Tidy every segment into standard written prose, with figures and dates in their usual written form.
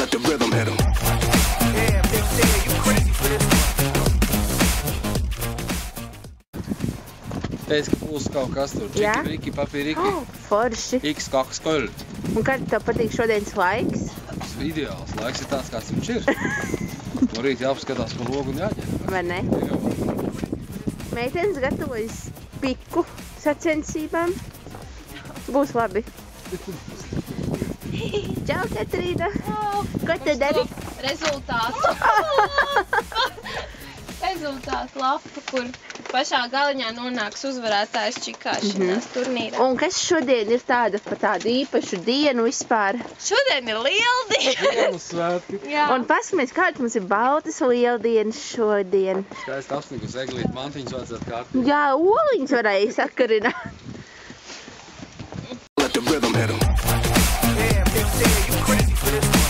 Let the rhythm hit 'em. Damn, Big Dad, you crazy for this one. Teicu, ka būs kaut kas tur. Jā? Čiki, briki, papīriki. Oh, forši. X kaks koļ. Un kad tev patīk šodienas laiks? Tas ir ideāls. Laiks ir tāds, kāds viņš ir. No rīta jāapskatās pa logu un jāģer. Vai ne? Meitenes gatavojas piku sacensībām. Būs labi. Čau, Katrīna! Ko te dari? Rezultātu lapu, kur pašā galiņā nonāks uzvarētājs čikāšanās turnīrā. Un kas šodien ir tāda pa tādu īpašu dienu vispār? Šodien ir lieldiena! Dienas svētki. Jā. Un paskaties, kāds mums ir baltas lieldienas šodien. Skaisti apsnigus eglīt, mantiņas vajadzētu kārtīt. Jā, oliņas varēja sakarināt. Let the rhythm hit 'em. Damn, Big Dad, you crazy for this one.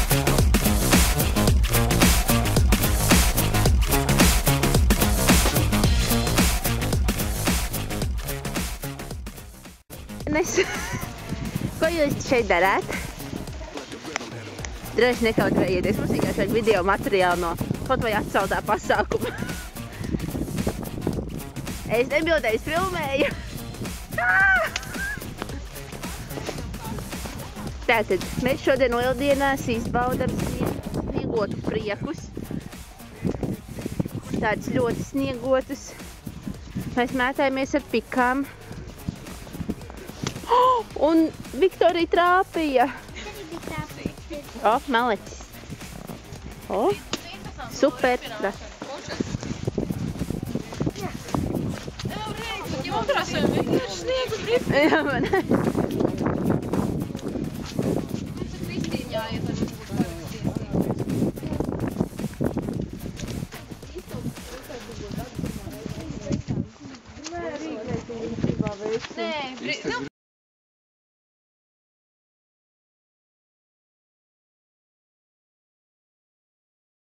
Ko jūs šeit darāt? Droši nekautrējieties, mums vienkārši vajag video materiālu no kaut vai atceltā pasākuma. Es nebildēju, es filmēju. Tātad, mēs šodien lieldienās izbaudam sniegotu priekus. Tādus ļoti sniegotus. Mēs mētājamies ar pikām. Un Viktorija trāpīja. O, malecis. O, super. Jā, man. Nē,